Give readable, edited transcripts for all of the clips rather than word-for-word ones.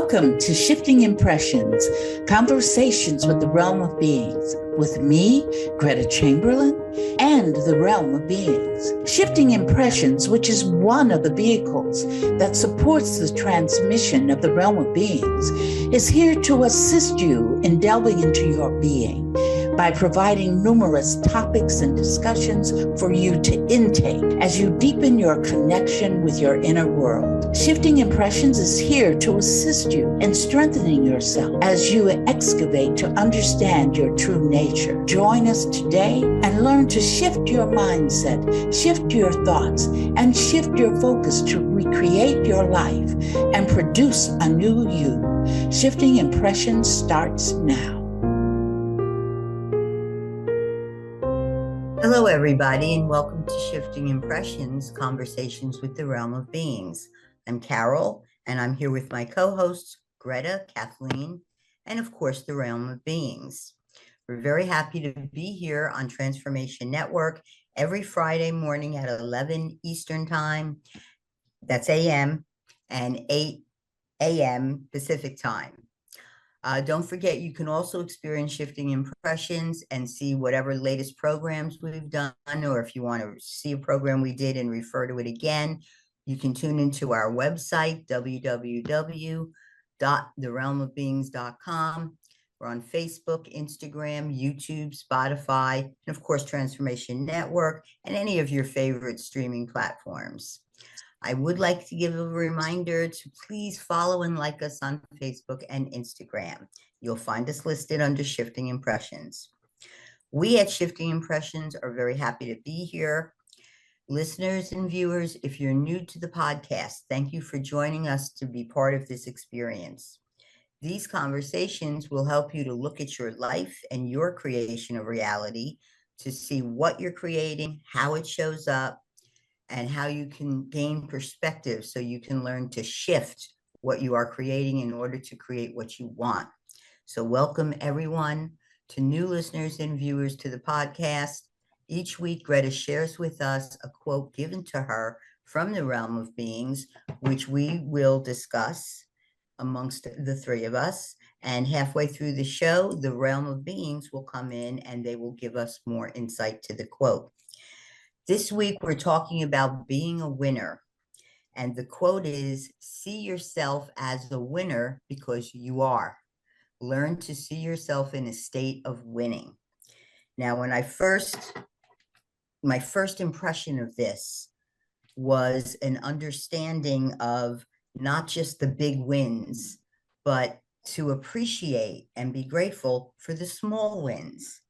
Welcome to Shifting Impressions, Conversations with the Realm of Beings, with me, Gretta Chamberlain, and the Realm of Beings. Shifting Impressions, which is one of the vehicles that supports the transmission of the Realm of Beings, is here to assist you in delving into your being by providing numerous topics and discussions for you to intake as you deepen your connection with your inner world. Shifting Impressions is here to assist you in strengthening yourself as you excavate to understand your true nature. Join us today and learn to shift your mindset, shift your thoughts, and shift your focus to recreate your life and produce a new you. Shifting Impressions starts now. Hello, everybody, and welcome to Shifting Impressions, Conversations with the Realm of Beings. I'm Carol, and I'm here with my co-hosts, Gretta, Kathleen, and of course, the Realm of Beings. We're very happy to be here on Transformation Network every Friday morning at 11 Eastern Time, that's AM, and 8 AM Pacific Time. Don't forget, you can also experience Shifting Impressions and see whatever latest programs we've done, or if you want to see a program we did and refer to it again, you can tune into our website, www.therealmofbeings.com. We're on Facebook, Instagram, YouTube, Spotify, and of course, Transformation Network, and any of your favorite streaming platforms. I would like to give a reminder to please follow and like us on Facebook and Instagram. You'll find us listed under Shifting Impressions. We at Shifting Impressions are very happy to be here. Listeners and viewers, if you're new to the podcast, thank you for joining us to be part of this experience. These conversations will help you to look at your life and your creation of reality, to see what you're creating, how it shows up, and how you can gain perspective so you can learn to shift what you are creating in order to create what you want. So welcome everyone, to new listeners and viewers to the podcast. Each week, Greta shares with us a quote given to her from the Realm of Beings, which we will discuss amongst the three of us. And halfway through the show, the Realm of Beings will come in and they will give us more insight to the quote. This week, we're talking about being a winner. And the quote is, see yourself as a winner because you are. Learn to see yourself in a state of winning. Now, my first impression of this was an understanding of not just the big wins, but to appreciate and be grateful for the small wins,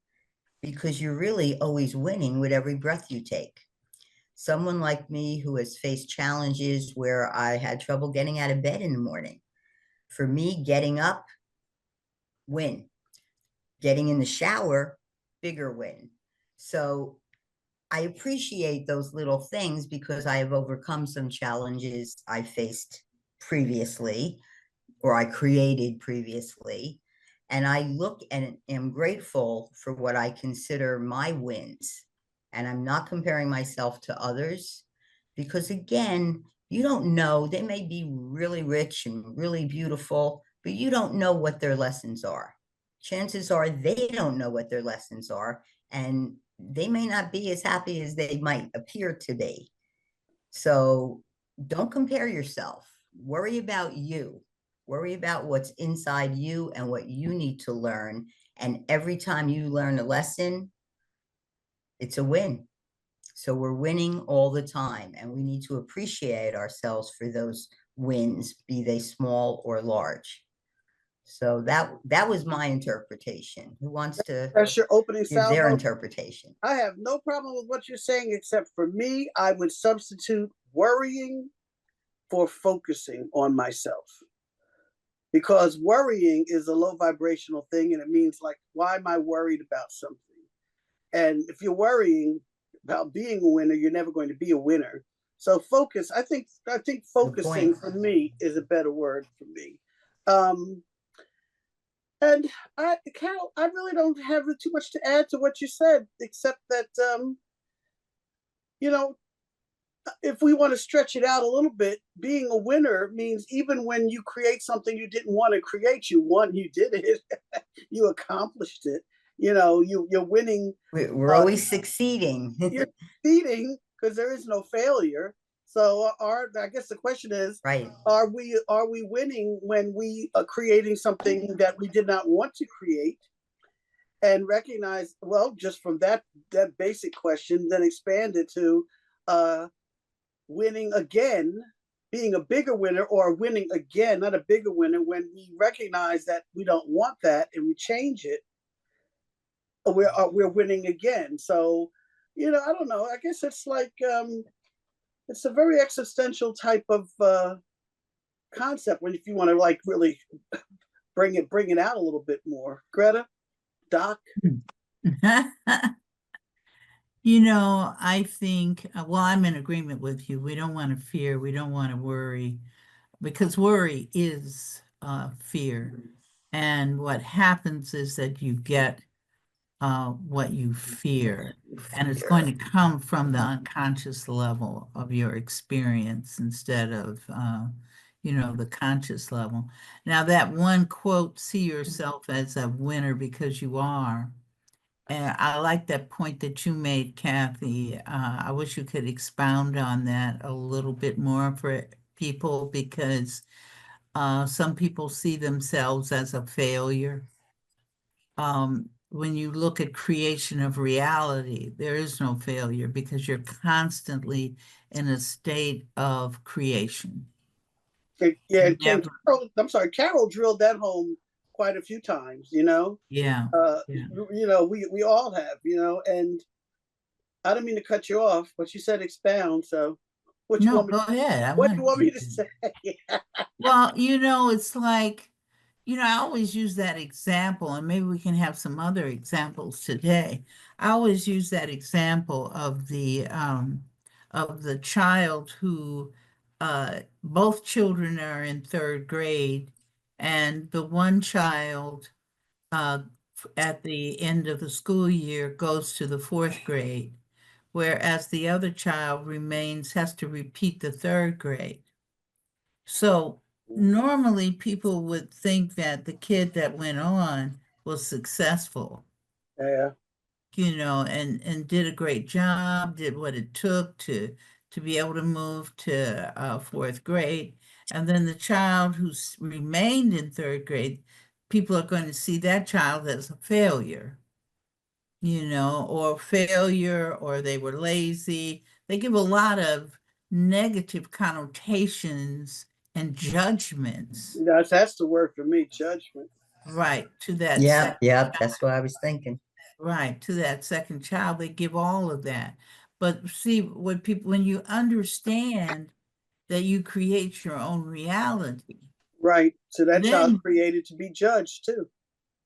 because you're really always winning with every breath you take. Someone like me who has faced challenges where I had trouble getting out of bed in the morning. For me, getting up, win. Getting in the shower, bigger win. So I appreciate those little things because I have overcome some challenges I faced previously, or I created previously. And I look and am grateful for what I consider my wins. And I'm not comparing myself to others because, again, you don't know. They may be really rich and really beautiful, but you don't know what their lessons are. Chances are they don't know what their lessons are, and they may not be as happy as they might appear to be. So don't compare yourself. Worry about you. Worry about what's inside you and what you need to learn. And every time you learn a lesson, it's a win. So we're winning all the time, and we need to appreciate ourselves for those wins, be they small or large. So that was my interpretation. Who wants to That's your opening give their interpretation? I have no problem with what you're saying, except for me, I would substitute worrying for focusing on myself. Because worrying is a low vibrational thing, and it means like, why am I worried about something? And if you're worrying about being a winner, you're never going to be a winner. So focus, I think focusing for me is a better word for me. And Carol, I really don't have too much to add to what you said, except that, if we want to stretch it out a little bit, being a winner means even when you create something you didn't want to create, you won, you did it, you accomplished it. You're winning. We're always succeeding. You're succeeding because there is no failure. So I guess the question is, right. Are we winning when we are creating something that we did not want to create? And recognize, well, just from that basic question, then expand it to winning again, being a bigger winner, or winning again, not a bigger winner, when we recognize that we don't want that and we change it, we're winning again. So, I don't know. I guess it's like it's a very existential type of concept. When if you want to like really bring it out a little bit more, Greta, Doc. I think, well, I'm in agreement with you. We don't want to fear. We don't want to worry, because worry is fear. And what happens is that you get what you fear. And it's going to come from the unconscious level of your experience instead of, the conscious level. Now, that one quote, see yourself as a winner because you are. And I like that point that you made, Kathy. I wish you could expound on that a little bit more for people, because some people see themselves as a failure. When you look at creation of reality, there is no failure because you're constantly in a state of creation. Yeah, Never. Carol drilled that home quite a few times, Yeah. We all have, and I don't mean to cut you off, but you said expound. So what you want me? Go ahead. What do you want me to say? Well, it's like, I always use that example, and maybe we can have some other examples today. I always use that example of the child who both children are in third grade, and the one child at the end of the school year goes to the fourth grade, whereas the other child has to repeat the third grade. So normally people would think that the kid that went on was successful. Yeah. And did a great job, did what it took to be able to move to fourth grade. And then the child who remained in third grade, people are going to see that child as a failure, or they were lazy. They give a lot of negative connotations and judgments. That's the word for me, judgment. Right, to that. Yeah, that's what I was thinking. Right, to that second child, they give all of that. But see, when you understand that you create your own reality. Right, so that child's created to be judged too.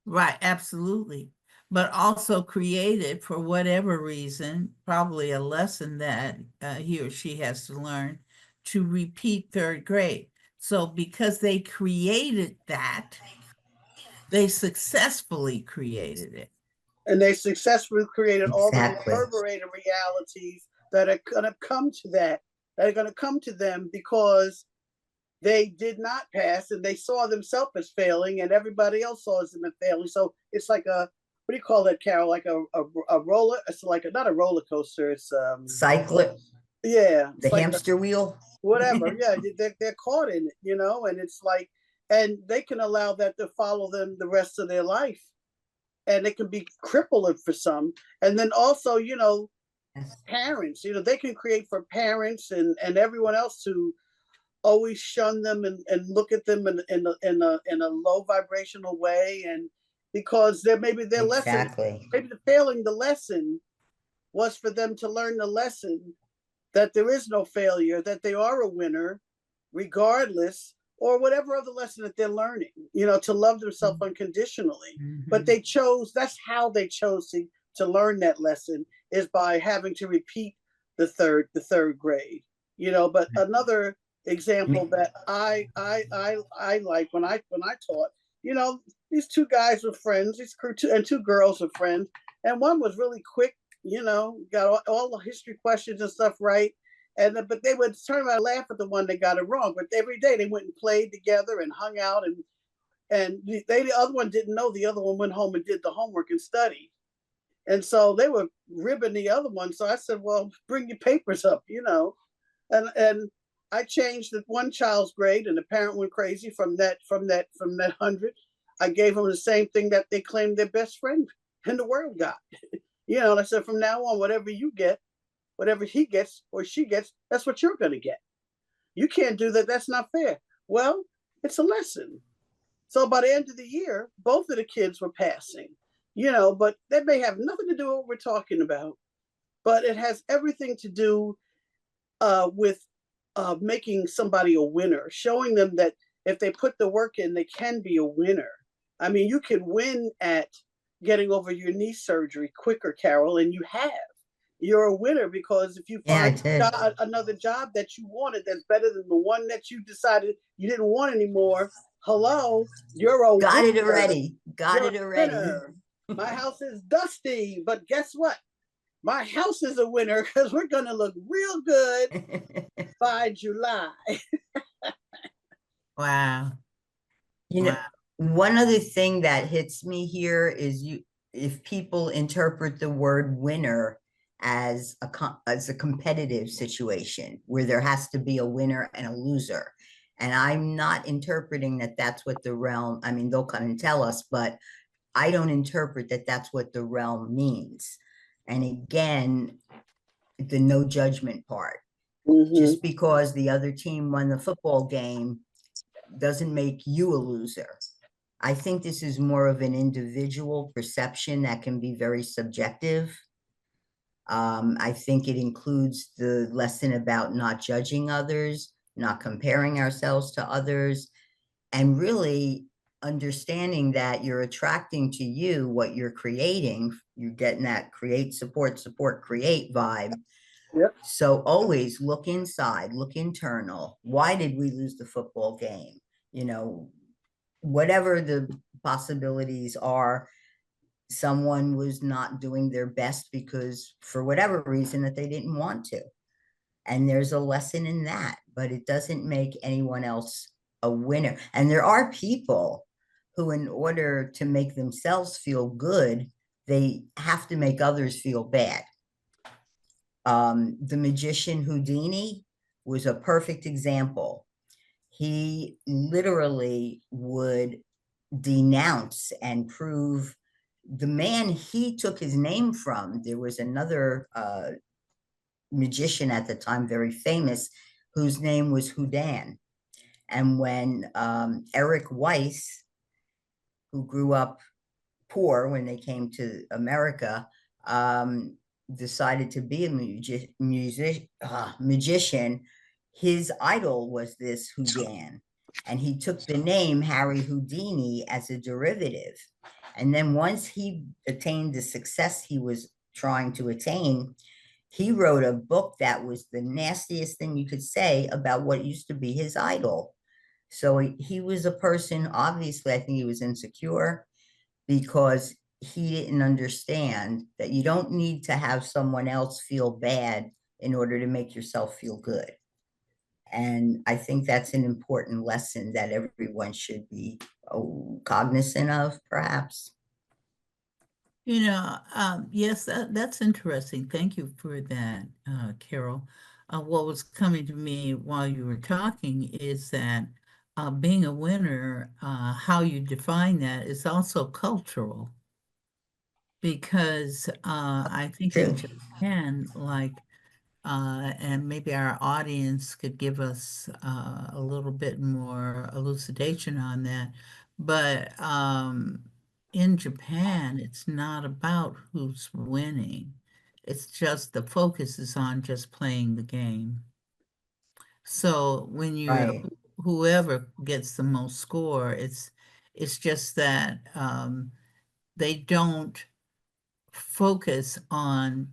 Right, absolutely. But also created for whatever reason, probably a lesson that he or she has to learn, to repeat third grade. So because they created that, they successfully created it. And they successfully created all the reverberated realities that are going to come to that are going to come to them because they did not pass and they saw themselves as failing and everybody else saw them as failing. So it's like what do you call that, Carol? Like a roller. It's like not a roller coaster. It's cyclic. Yeah. The like hamster wheel. Whatever. Yeah. They're caught in it, and it's like, and they can allow that to follow them the rest of their life. And it can be crippling for some. And then also, parents, they can create for parents and everyone else to always shun them and look at them in a low vibrational way. And because maybe their lesson, maybe failing the lesson was for them to learn the lesson that there is no failure, that they are a winner, regardless, or whatever other lesson that they're learning, to love themselves unconditionally. Mm-hmm. But that's how they chose to learn that lesson, is by having to repeat the third grade, but another example that I like when I taught, these two guys were friends, and two girls were friends, and one was really quick, got all the history questions and stuff right. But they would turn around and laugh at the one that got it wrong. But every day they went and played together and hung out, and the other one didn't know. The other one went home and did the homework and studied. And so they were ribbing the other one. So I said, well, bring your papers up, And I changed the one child's grade, and the parent went crazy from that 100. I gave them the same thing that they claimed their best friend in the world got. And I said, from now on, whatever you get, whatever he gets or she gets, that's what you're going to get. You can't do that. That's not fair. Well, it's a lesson. So by the end of the year, both of the kids were passing, but that may have nothing to do with what we're talking about, but it has everything to do with making somebody a winner, showing them that if they put the work in, they can be a winner. I mean, you can win at getting over your knee surgery quicker, Carol, and you have. You're a winner because if you find another job that you wanted that's better than the one that you decided you didn't want anymore, hello, you're a Got winner. it already. Got it already. My house is dusty, but guess what? My house is a winner because we're going to look real good by July. Wow. One other thing that hits me here is if people interpret the word winner as a competitive situation where there has to be a winner and a loser. And I'm not interpreting that that's what the realm, I mean, they'll come and tell us, but I don't interpret that that's what the realm means. And again, the no judgment part. Just because the other team won the football game doesn't make you a loser. I think this is more of an individual perception that can be very subjective. I think it includes the lesson about not judging others, not comparing ourselves to others, and really understanding that you're attracting to you what you're creating. You're getting that create, support, create vibe. Yep. So always look inside, look internal. Why did we lose the football game? Whatever the possibilities are, someone was not doing their best because for whatever reason that they didn't want to. And there's a lesson in that, but it doesn't make anyone else a winner. And there are people who, in order to make themselves feel good, they have to make others feel bad. The magician Houdini was a perfect example. He literally would denounce and prove the man he took his name from. There was another magician at the time, very famous, whose name was Houdin. And when Eric Weiss, who grew up poor when they came to America, decided to be a magician, his idol was this Houdin. And he took the name Harry Houdini as a derivative. And then once he attained the success he was trying to attain, he wrote a book that was the nastiest thing you could say about what used to be his idol. So he was a person, obviously, I think he was insecure because he didn't understand that you don't need to have someone else feel bad in order to make yourself feel good. And I think that's an important lesson that everyone should be cognizant of, perhaps. Yes, that's interesting. Thank you for that, Carol. What was coming to me while you were talking is that being a winner, how you define that is also cultural. Because I think in Japan, and maybe our audience could give us a little bit more elucidation on that. But in Japan, it's not about who's winning. It's just the focus is on just playing the game. So when you're whoever gets the most score, it's just that they don't focus on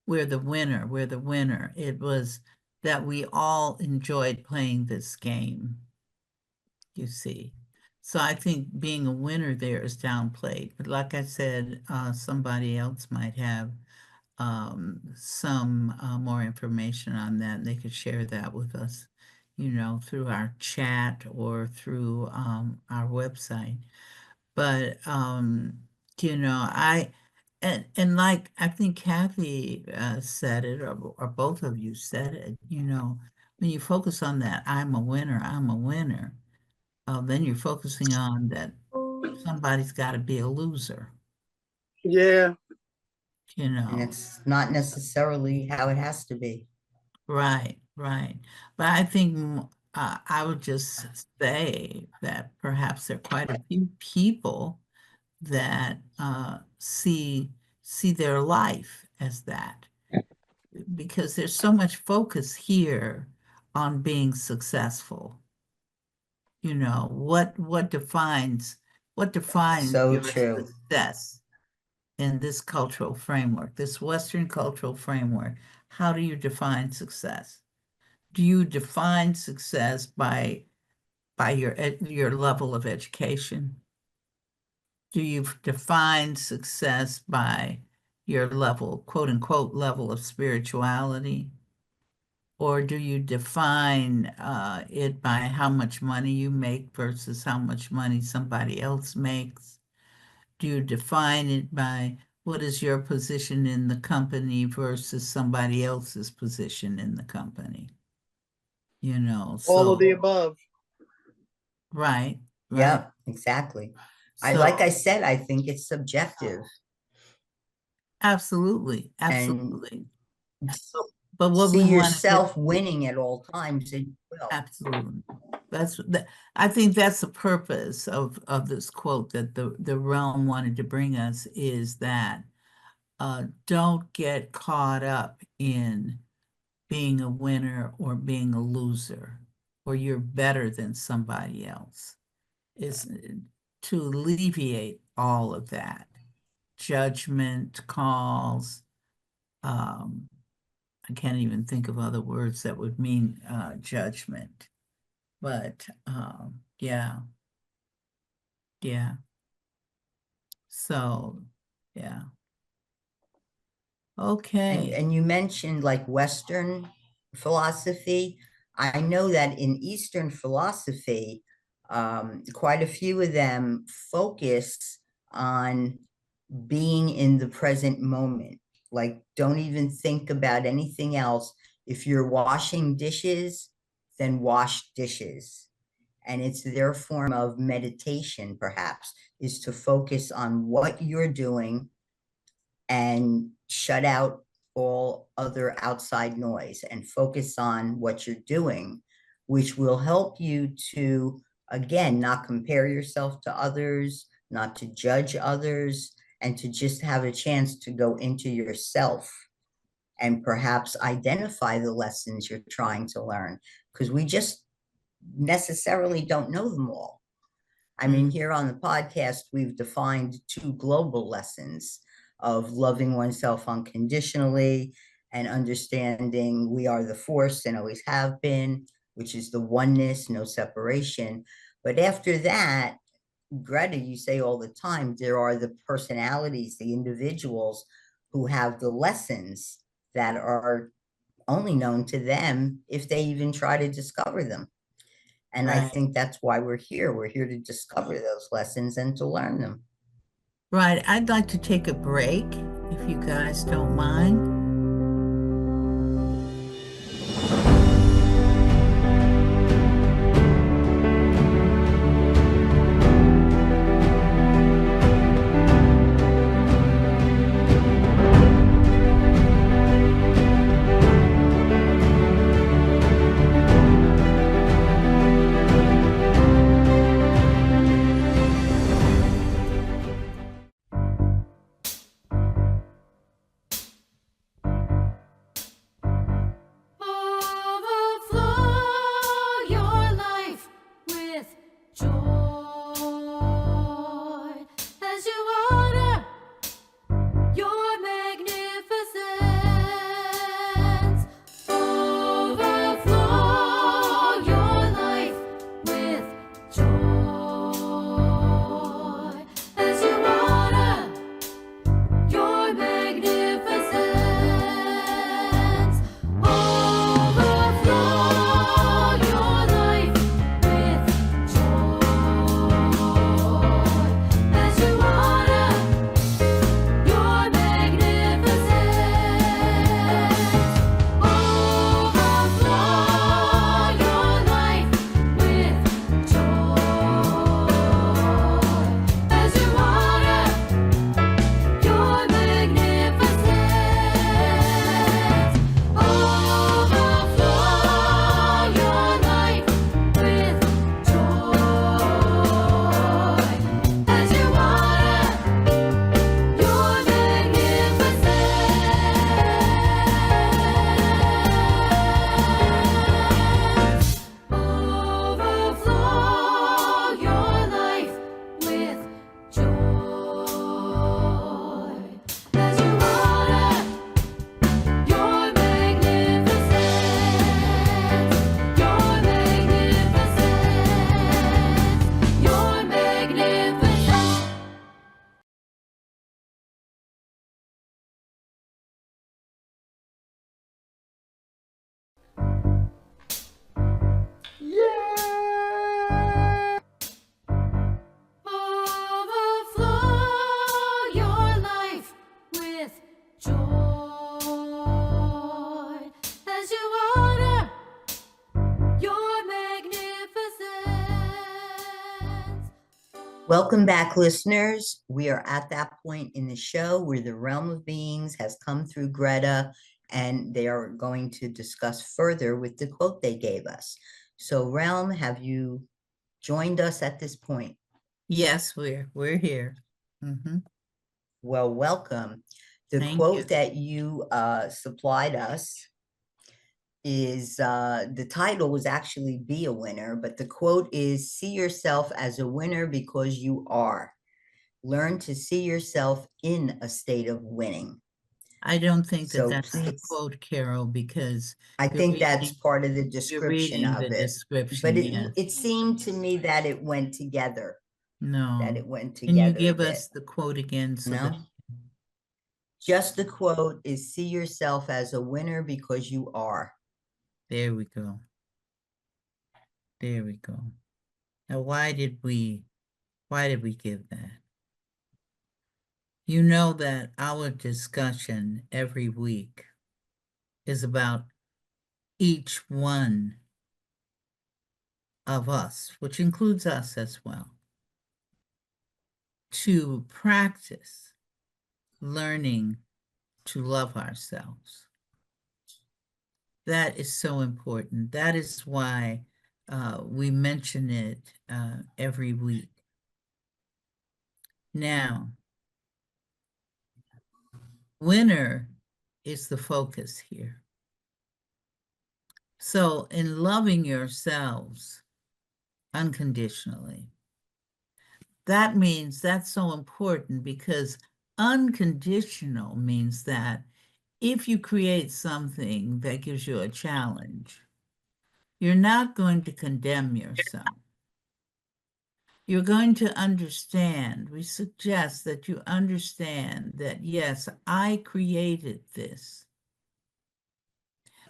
we're the winner. It was that we all enjoyed playing this game, you see. So I think being a winner there is downplayed. But like I said, somebody else might have some more information on that, and they could share that with us, through our chat or through our website. But and like I think Kathy said it, or both of you said it, when you focus on that, I'm a winner, then you're focusing on that somebody's got to be a loser, Yeah. And it's not necessarily how it has to be. Right, right. But I think I would just say that perhaps there are quite a few people that see their life as that, because there's so much focus here on being successful. What defines So your true. success in this cultural framework, this Western cultural framework? How do you define success? Do you define success by your level of education? Do you define success by your level, quote unquote, level of spirituality? Or do you define it by how much money you make versus how much money somebody else makes? Do you define it by what is your position in the company versus somebody else's position in the company? All of the So, above. right, right. Yep, exactly. Like So, I said, I think it's subjective. absolutely, And absolutely. But what see we want to do, yourself winning at all times, and you will. absolutely. I think that's the purpose of this quote that the realm wanted to bring us, is that don't get caught up in being a winner or being a loser, or you're better than somebody else. Is to alleviate all of that judgment calls. I can't even think of other words that would mean judgment. But yeah, yeah. So, yeah. Okay. And you mentioned like Western philosophy. I know that in Eastern philosophy, quite a few of them focus on being in the present moment. Like, don't even think about anything else. If you're washing dishes, then wash dishes. And it's their form of meditation, perhaps, is to focus on what you're doing and shut out all other outside noise and focus on what you're doing, which will help you to, again, not compare yourself to others, not to judge others, and to just have a chance to go into yourself and perhaps identify the lessons you're trying to learn, because we just necessarily don't know them all. I mean, here on the podcast, we've defined 2 global lessons of loving oneself unconditionally and understanding we are the force and always have been, which is the oneness, no separation. But after that, Greta, you say all the time, there are the personalities, the individuals who have the lessons that are only known to them if they even try to discover them. And I Right. think that's why we're here. We're here to discover those lessons and to learn them. Right. I'd like to take a break, if you guys don't mind. Welcome back, listeners. We are at that point in the show where the realm of beings has come through Greta, and they are going to discuss further with the quote they gave us. So, Realm, have you joined us at this point? Yes, we're here. Well, welcome. The Thank quote you. that you supplied us is the title was actually Be a Winner, but the quote is, see yourself as a winner because you are. Learn to see yourself in a state of winning. I don't think that So that's the please, quote, Carol, because I think that's reading- part of the you're description reading of the it. description, But yes. it seemed to me that it went together, No. that it went Can you together a give bit. us the quote again? So that No? Just the quote is, see yourself as a winner because you are. there we go. There we go. Now, why did we give that? You know that our discussion every week is about each one of us, which includes us as well, to practice learning to love ourselves. That is so important. That is why we mention it every week. Now, winner is the focus here. So in loving yourselves unconditionally, that means that's so important, because unconditional means that if you create something that gives you a challenge, you're not going to condemn yourself. You're going to understand, we suggest that you understand that, yes, I created this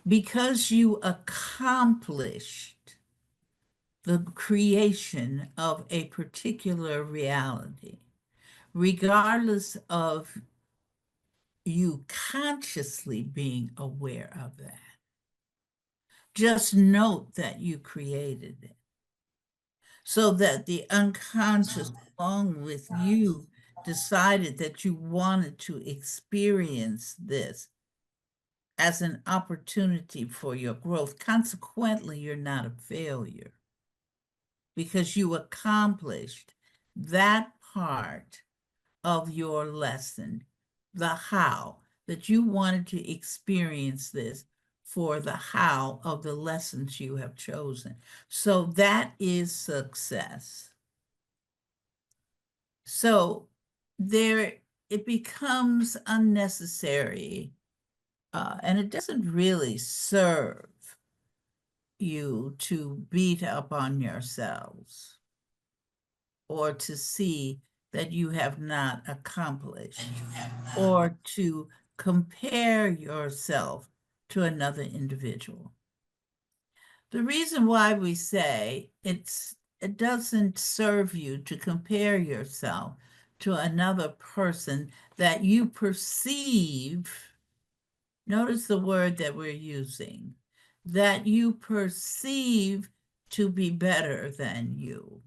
because you accomplished the creation of a particular reality, regardless of you consciously being aware of that. Just note that you created it, so that the unconscious, along with you, decided that you wanted to experience this as an opportunity for your growth. Consequently, you're not a failure, because you accomplished that part of your lesson, the how, that you wanted to experience this for the how of the lessons you have chosen. So that is success. So it becomes unnecessary, and it doesn't really serve you to beat up on yourselves or to see that you have not accomplished, or to compare yourself to another individual. The reason why we say it doesn't serve you to compare yourself to another person that you perceive, notice the word that we're using, that you perceive to be better than you.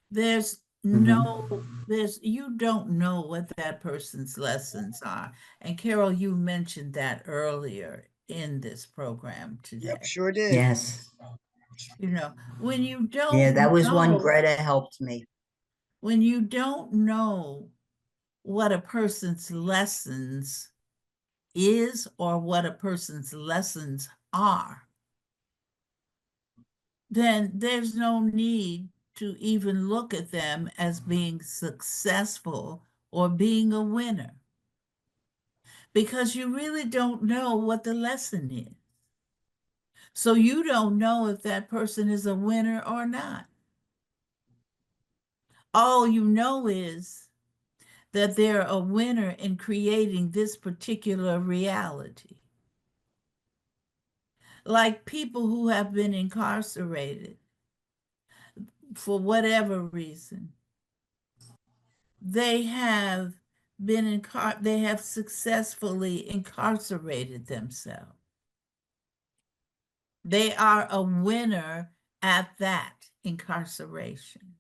There's no, you don't know what that person's lessons are. And Carol, you mentioned that earlier in this program today. Yep, sure did. Yes. You know, when you don't Yeah, that was one know, Greta helped me. when you don't know what a person's lessons is or what a person's lessons are, then there's no need to even look at them as being successful or being a winner, because you really don't know what the lesson is. So you don't know if that person is a winner or not. All you know is that they're a winner in creating this particular reality. Like people who have been incarcerated for whatever reason, they have successfully incarcerated themselves. They are a winner at that incarceration.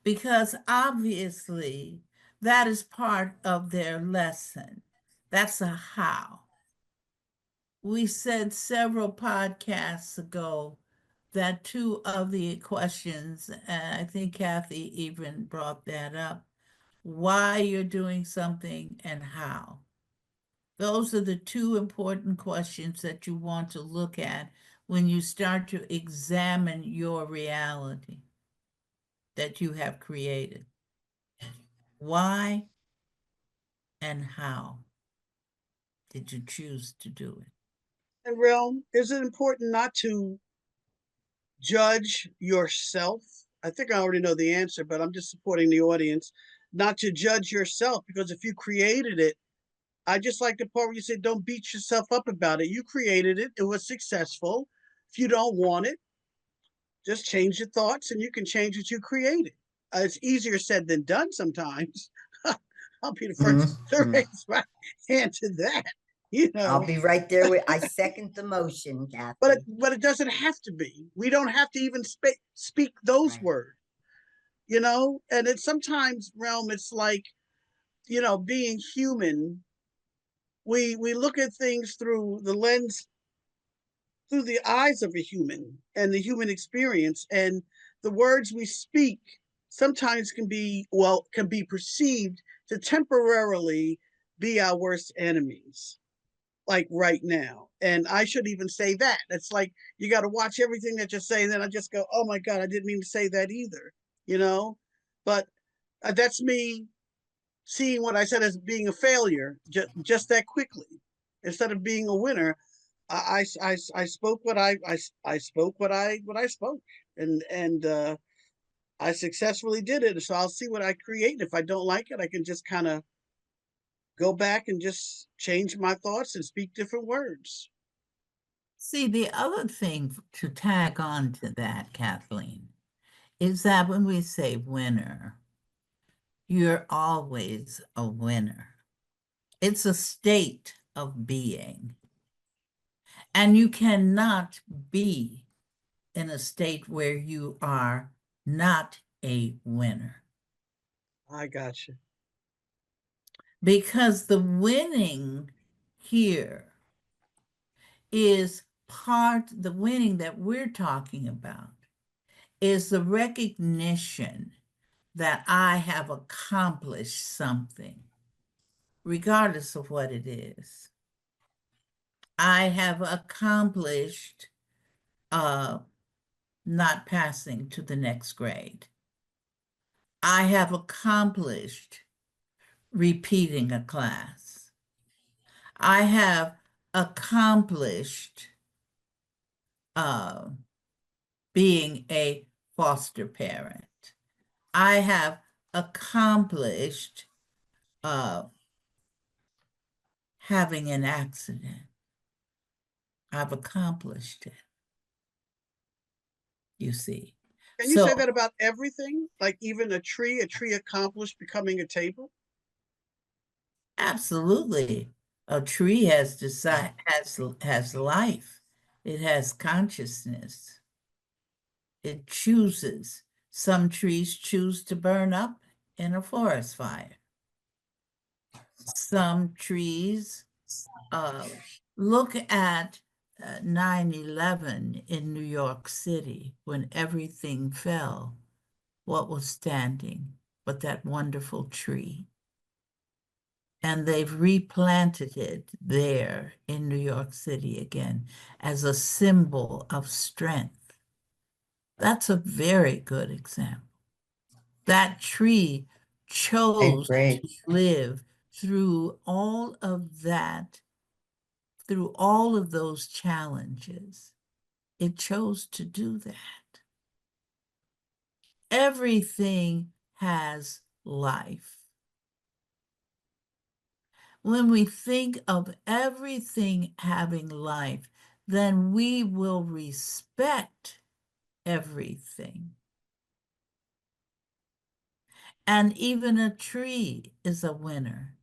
because obviously that is part of their lesson. That's a how. We said several podcasts ago that two of the questions, and I think Kathy even brought that up, why you're doing something and how. Those are the two important questions that you want to look at when you start to examine your reality that you have created. Why and how did you choose to do it? And Realm, is it important not to judge yourself? I think I already know the answer, but I'm just supporting the audience. Not to judge yourself, because if you created it, I just like the part where you said, don't beat yourself up about it. You created it, it was successful. If you don't want it, just change your thoughts and you can change what you created. It's easier said than done sometimes. I'll be the 1st to raise my hand to that. I'll be right there with, I second the motion, Kathy. But it doesn't have to be. We don't have to even speak those words, and it's sometimes, Realm, it's like, being human, we look at things through the lens, through the eyes of a human and the human experience, and the words we speak sometimes can be perceived to temporarily be our worst enemies, like right now. And I should even say that. It's like you got to watch everything that you're saying. Then I just go, oh my God, I didn't mean to say that either, But that's me seeing what I said as being a failure just that quickly, instead of being a winner. I spoke what I spoke what I spoke, and I successfully did it. So I'll see what I create. If I don't like it, I can just kind of go back and just change my thoughts and speak different words. See, the other thing to tag on to that, Kathleen, is that when we say winner, you're always a winner. It's a state of being. And you cannot be in a state where you are not a winner. I got you. Because the winning here is the winning that we're talking about is the recognition that I have accomplished something, regardless of what it is. I have accomplished not passing to the next grade. I have accomplished repeating a class. I have accomplished being a foster parent. I have accomplished having an accident. I've accomplished it. You see. Can you say that about everything? Like even a tree accomplished becoming a table? Absolutely. A tree has life. It has consciousness. It chooses. Some trees choose to burn up in a forest fire. Some trees look at 9/11 in New York City when everything fell. What was standing but that wonderful tree? And they've replanted it there in New York City again as a symbol of strength. That's a very good example. That tree chose to live through all of that, through all of those challenges. It chose to do that. Everything has life. When we think of everything having life, then we will respect everything. And even a tree is a winner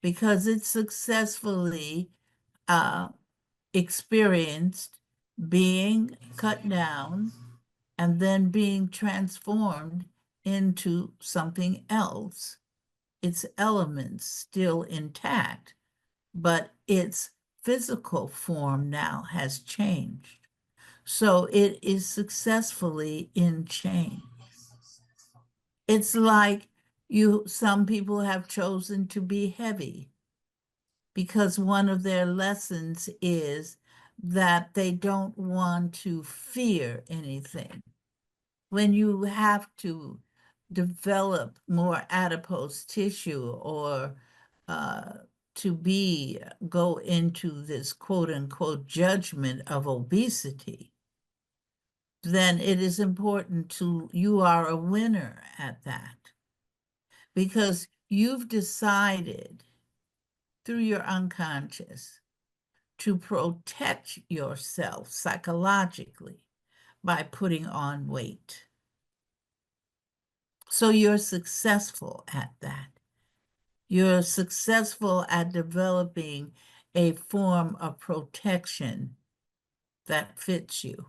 because it successfully experienced being cut down and then being transformed into something else, its elements still intact, but its physical form now has changed. So it is successfully in change. It's like some people have chosen to be heavy because one of their lessons is that they don't want to fear anything. When you have to develop more adipose tissue or go into this quote unquote judgment of obesity, then it is important you are a winner at that because you've decided through your unconscious to protect yourself psychologically by putting on weight. So you're successful at that. You're successful at developing a form of protection that fits you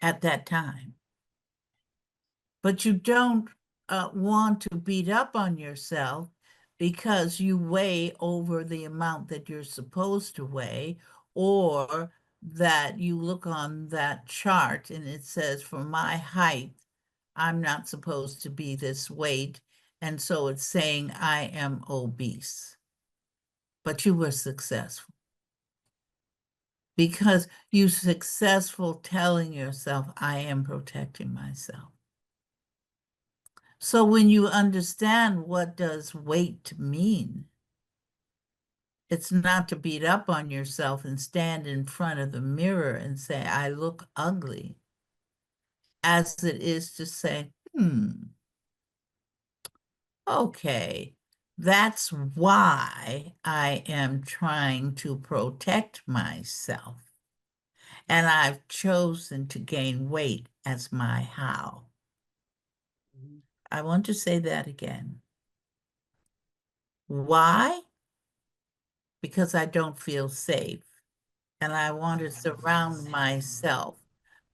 at that time. But you don't want to beat up on yourself because you weigh over the amount that you're supposed to weigh, or that you look on that chart and it says, for my height, I'm not supposed to be this weight. And so it's saying I am obese. But you were successful because you're successful telling yourself, I am protecting myself. So when you understand what does weight mean, it's not to beat up on yourself and stand in front of the mirror and say, I look ugly, as it is to say, okay, that's why I am trying to protect myself. And I've chosen to gain weight as my how. I want to say that again. Why? Because I don't feel safe. And I want to surround myself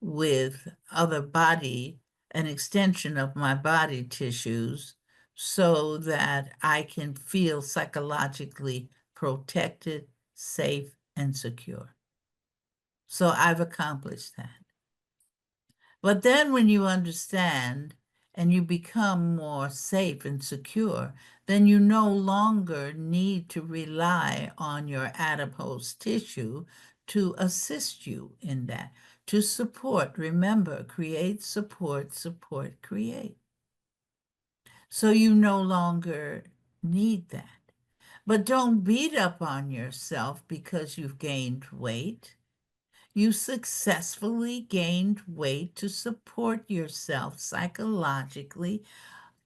with an extension of my body tissues so that I can feel psychologically protected, safe, and secure. So I've accomplished that. But then when you understand and you become more safe and secure, then you no longer need to rely on your adipose tissue to assist you in that, to support. Remember, create, support, support, create. So you no longer need that. But don't beat up on yourself because you've gained weight. You successfully gained weight to support yourself psychologically,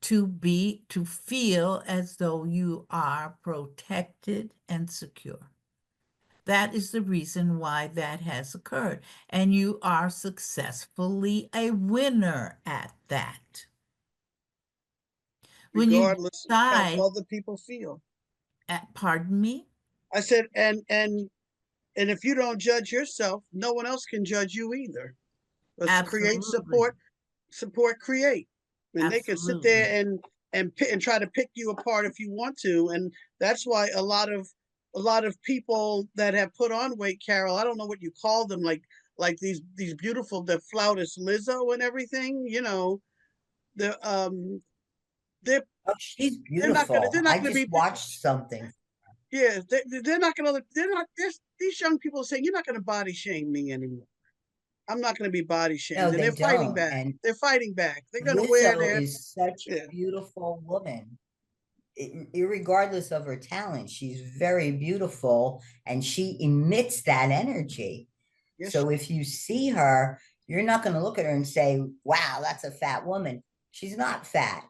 to feel as though you are protected and secure. That is the reason why that has occurred. And you are successfully a winner at that. When you Regardless of decide, how other people feel. pardon me? I said, and if you don't judge yourself, no one else can judge you either. Let's create, Absolutely. support, create. And they can sit Absolutely. there and try to pick you apart if you want to. And that's why a lot of people that have put on weight, Carol, I don't know what you call them, like these beautiful, the flautist Lizzo and everything, you know, the they're Oh, she's they're not gonna beautiful. I just be, watched something. yeah, these young people are saying, you're not gonna body shame me anymore. I'm not going to be body No, shamed. And they they're fighting don't. back. And They're fighting back. They're going to wear Lizzo their, is such yeah. a beautiful woman. Irregardless of her talent, she's very beautiful and she emits that energy. Yes. So if you see her, you're not going to look at her and say, wow, that's a fat woman. She's not fat.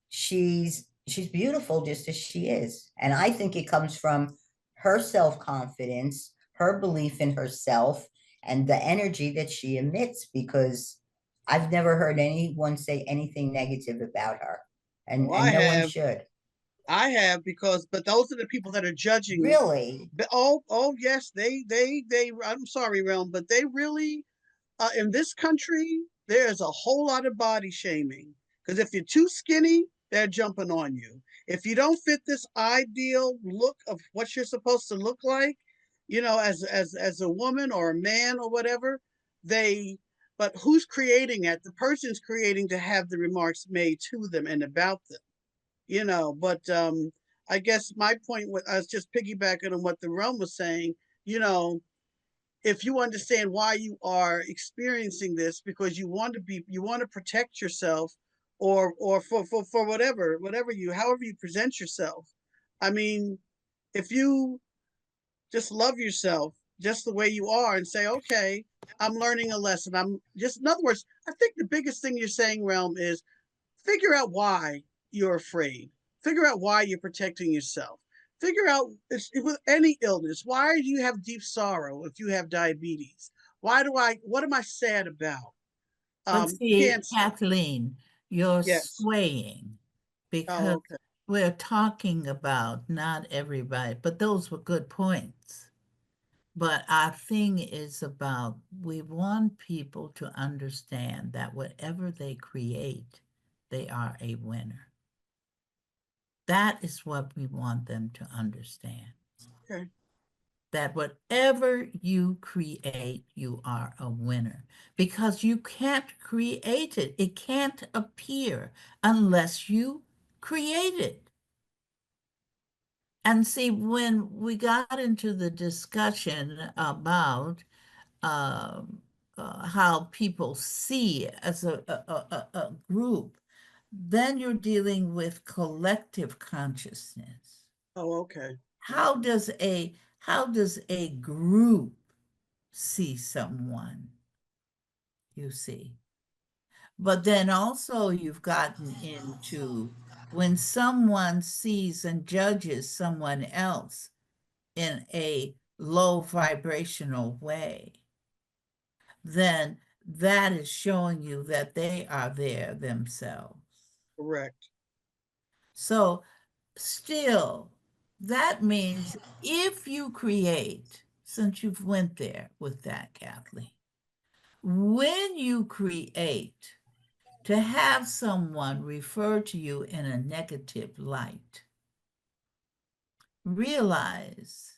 She's beautiful just as she is. And I think it comes from her self-confidence, her belief in herself, and the energy that she emits, because I've never heard anyone say anything negative about her. And, Well, and no one should. I have, but those are the people that are judging. Really? Oh yes, they I'm sorry, Realm, but they really in this country, there's a whole lot of body shaming. Because if you're too skinny, they're jumping on you. If you don't fit this ideal look of what you're supposed to look like, as a woman or a man or whatever, but who's creating it? The person's creating to have the remarks made to them and about them. But I guess my point was, I was just piggybacking on what the realm was saying. If you understand why you are experiencing this, because you want to protect yourself, or for however you present yourself. I mean, if you just love yourself just the way you are and say, okay, I'm learning a lesson. In other words, I think the biggest thing you're saying, Realm, is figure out why you're afraid. Figure out why you're protecting yourself. Figure out, with any illness, why do you have deep sorrow if you have diabetes? What am I sad about? But see, Cancer. Kathleen, you're Yes. swaying because Okay. we're talking about not everybody, but those were good points. But our thing is about, we want people to understand that whatever they create, they are a winner. That is what we want them to understand. Okay. That whatever you create, you are a winner. Because you can't create it. It can't appear unless you create it. And see, when we got into the discussion about how people see as a group, then you're dealing with collective consciousness. Oh, okay. How does a group see someone, you see? But then also you've gotten into when someone sees and judges someone else in a low vibrational way, then that is showing you that they are there themselves. Correct. So still, that means if you create, since you've went there with that, Kathleen, when you create to have someone refer to you in a negative light, realize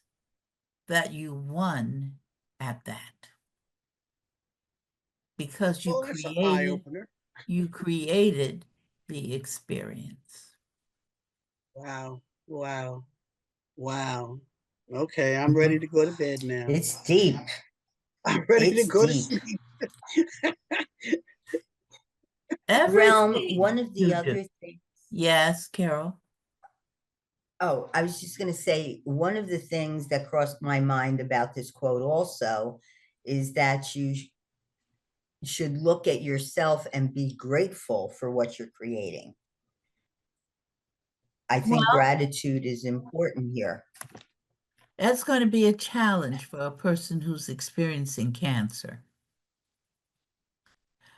that you won at that. Because Well, that's an eye opener. you created the experience. Wow. Wow. Wow. Okay, I'm ready to go to bed now. It's deep. I'm ready to It's go to deep. sleep. Realm, Everything one of the you other do. things. Yes, Carol. Oh, I was just going to say, one of the things that crossed my mind about this quote also is that you should look at yourself and be grateful for what you're creating. I think gratitude is important here. That's going to be a challenge for a person who's experiencing cancer.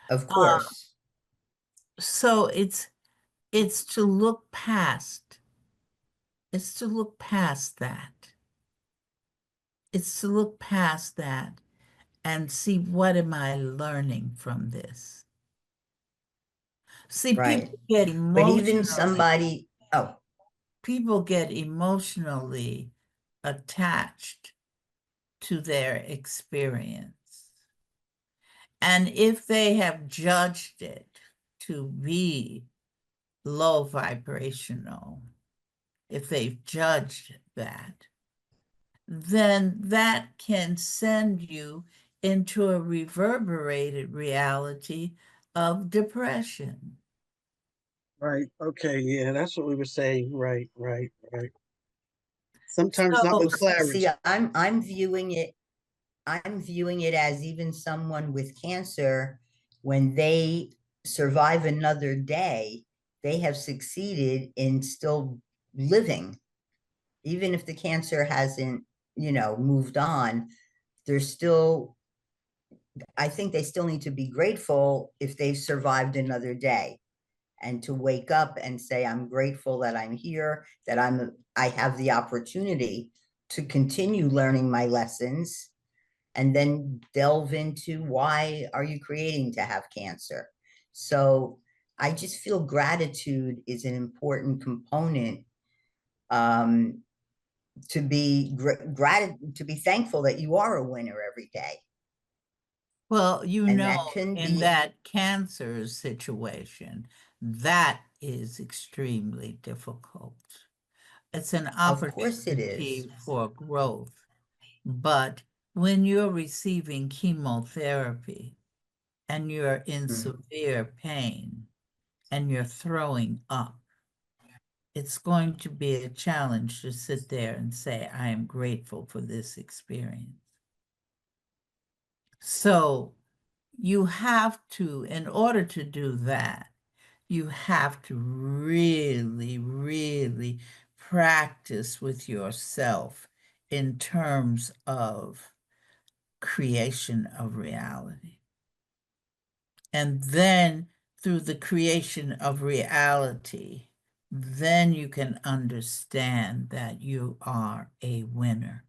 Of course. So it's to look past. It's to look past that. It's to look past that and see, what am I learning from this? See, Right. people get But even emotionally, oh, people get emotionally attached to their experience. And if they have judged it to be low vibrational, if they've judged that, then that can send you into a reverberated reality of depression. Right. Okay. Yeah, that's what we were saying. Right. Right. Right. Sometimes not with clarity. see, I'm viewing it as even someone with cancer, when they survive another day, they have succeeded in still living. Even if the cancer hasn't, moved on, they're still, I think they still need to be grateful if they've survived another day, and to wake up and say, I'm grateful that I'm here, that I have the opportunity to continue learning my lessons, and then delve into, why are you creating to have cancer? So I just feel gratitude is an important component, to be to be thankful that you are a winner every day. Well, you And know, that can in be, that cancer situation, that is extremely difficult. It's an of course it is. opportunity for growth. But when you're receiving chemotherapy and you're in severe pain and you're throwing up, it's going to be a challenge to sit there and say, I am grateful for this experience. So you have to, in order to do that, you have to really, really practice with yourself in terms of creation of reality. And then through the creation of reality, then you can understand that you are a winner.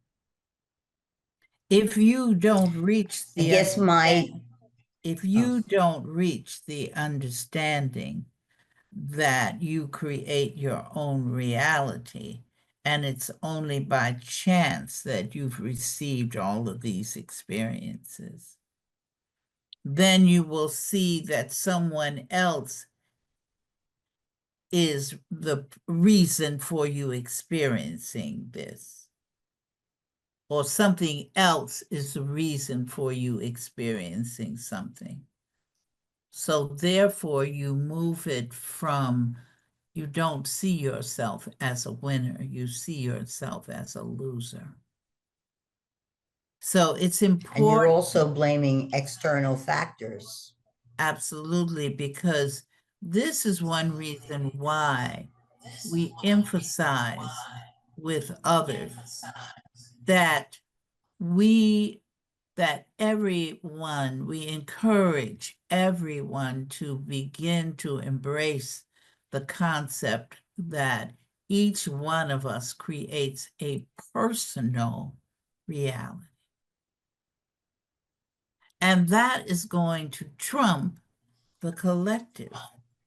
If you don't reach I the guess my, if you don't reach the understanding that you create your own reality, and it's only by chance that you've received all of these experiences, then you will see that someone else is the reason for you experiencing this, or something else is the reason for you experiencing something. So therefore, you move it from, you don't see yourself as a winner, you see yourself as a loser. So it's important. and you're also blaming external factors. Absolutely, because this is one reason why we emphasize with others that we encourage everyone to begin to embrace the concept that each one of us creates a personal reality. And that is going to trump the collective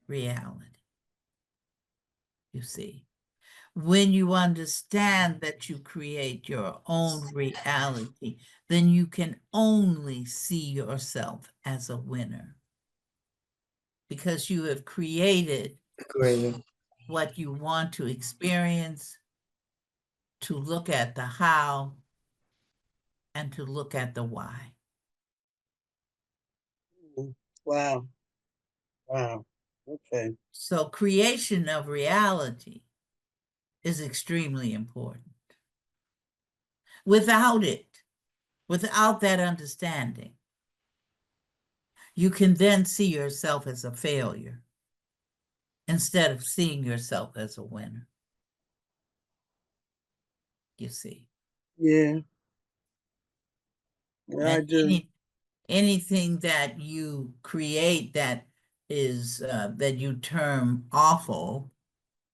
reality, you see. When you understand that you create your own reality, then you can only see yourself as a winner, because you have created what you want to experience, to look at the how, and to look at the why. Wow. Wow. Okay. So creation of reality is extremely important. Without it, without that understanding, you can then see yourself as a failure instead of seeing yourself as a winner. You see. Yeah. Yeah, I do. Anything that you create that is that you term awful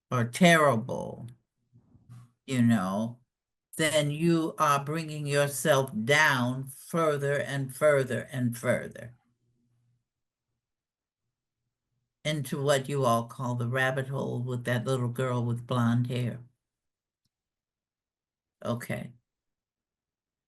or terrible, you know, then you are bringing yourself down further and further and further into what you all call the rabbit hole with that little girl with blonde hair. Okay.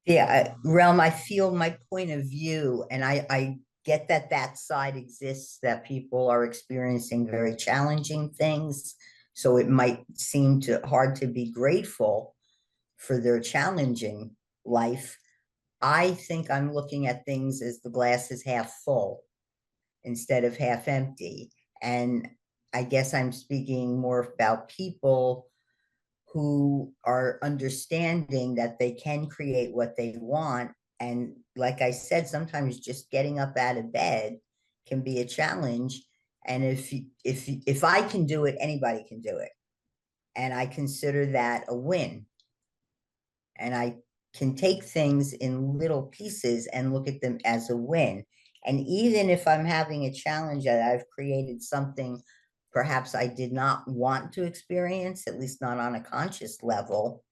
Yeah, Realm, I feel my point of view, and I get that that side exists, that people are experiencing very challenging things. So it might seem hard to be grateful for their challenging life. I think I'm looking at things as the glass is half full instead of half empty. And I guess I'm speaking more about people who are understanding that they can create what they want. And like I said, sometimes just getting up out of bed can be a challenge. And if I can do it, anybody can do it. And I consider that a win. And I can take things in little pieces and look at them as a win. And even if I'm having a challenge that I've created something perhaps I did not want to experience, at least not on a conscious level,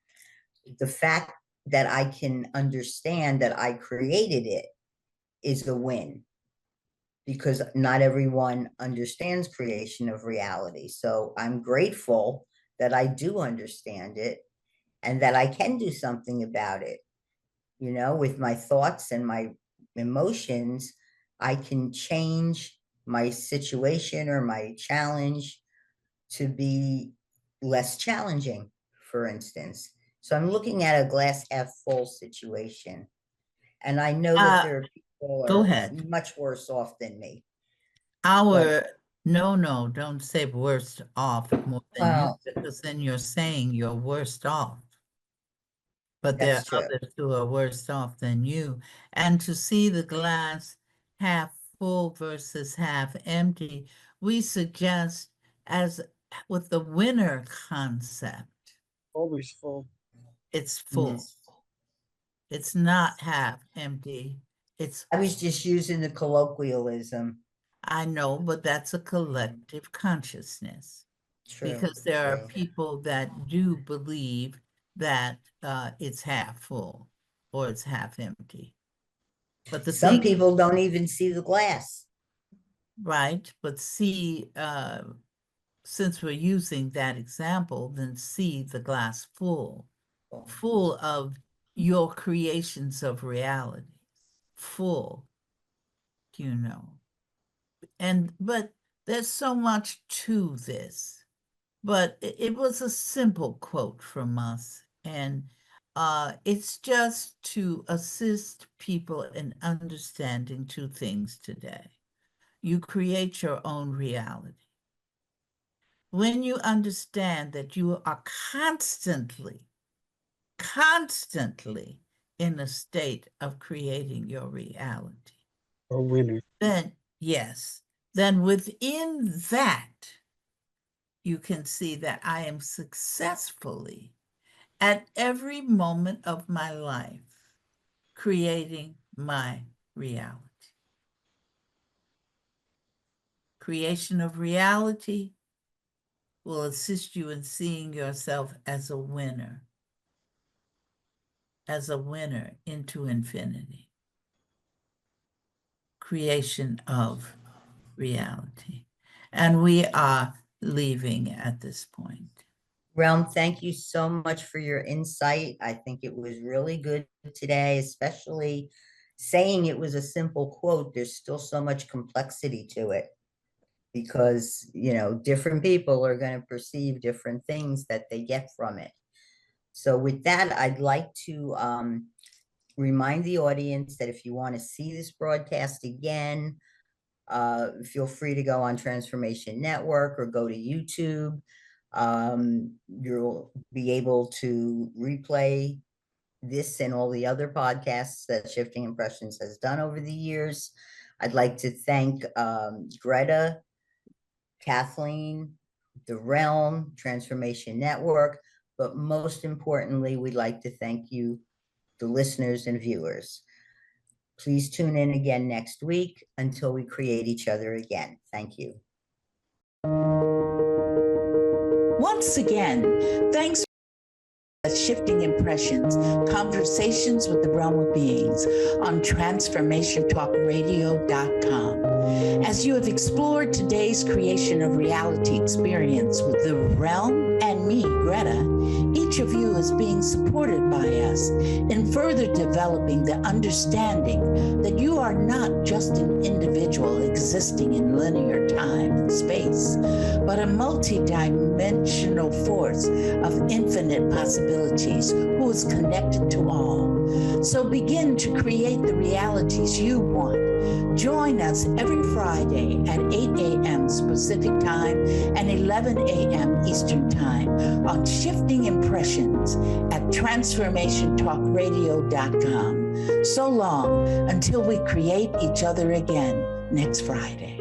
the fact that I can understand that I created it is a win. because not everyone understands creation of reality. So I'm grateful that I do understand it and that I can do something about it. You know, with my thoughts and my emotions, I can change my situation or my challenge to be less challenging, for instance. So I'm looking at a glass half full situation. And I know that there are people Go are ahead. much worse off than me. No, don't say worst off more than you, Well, because then you're saying you're worst off. But there that's are true. others who are worse off than you. And to see the glass half full versus half empty, we suggest, as with the winner concept, Always full. it's full. It's not half empty. I was just using the colloquialism. I know, but that's a collective consciousness. True. Because there are True. people that do believe that it's half full or it's half empty. But the Some thing, people don't even see the glass. right? But see, since we're using that example, then see the glass full of your creations of reality, full, you know. But there's so much to this. But it was a simple quote from us, and it's just to assist people in understanding two things today. You create your own reality. When you understand that you are constantly in a state of creating your reality. A winner. Then, yes, then within that, you can see that I am successfully at every moment of my life creating my reality. Creation of reality will assist you in seeing yourself as a winner into infinity. Creation of reality. And we are leaving at this point. Realm, thank you so much for your insight. I think it was really good today, especially saying it was a simple quote. There's still so much complexity to it because, you know, different people are going to perceive different things that they get from it. So with that, I'd like to remind the audience that if you want to see this broadcast again, feel free to go on Transformation Network or go to YouTube. You'll be able to replay this and all the other podcasts that Shifting Impressions has done over the years. I'd like to thank Gretta, Kathleen, the Realm, Transformation Network, but most importantly, we'd like to thank you, the listeners and viewers. Please tune in again next week until we create each other again. Thank you. Once again, thanks for Shifting Impressions, Conversations with the Realm of Beings on TransformationTalkRadio.com. As you have explored today's creation of reality experience with the Realm and me, Greta, each of you is being supported by us in further developing the understanding that you are not just an individual existing in linear time and space, but a multi-dimensional force of infinite possibilities who is connected to all. So begin to create the realities you want. Join us every Friday at 8 a.m. Pacific Time and 11 a.m. Eastern Time on Shifting Impressions at TransformationTalkRadio.com. So long until we create each other again next Friday.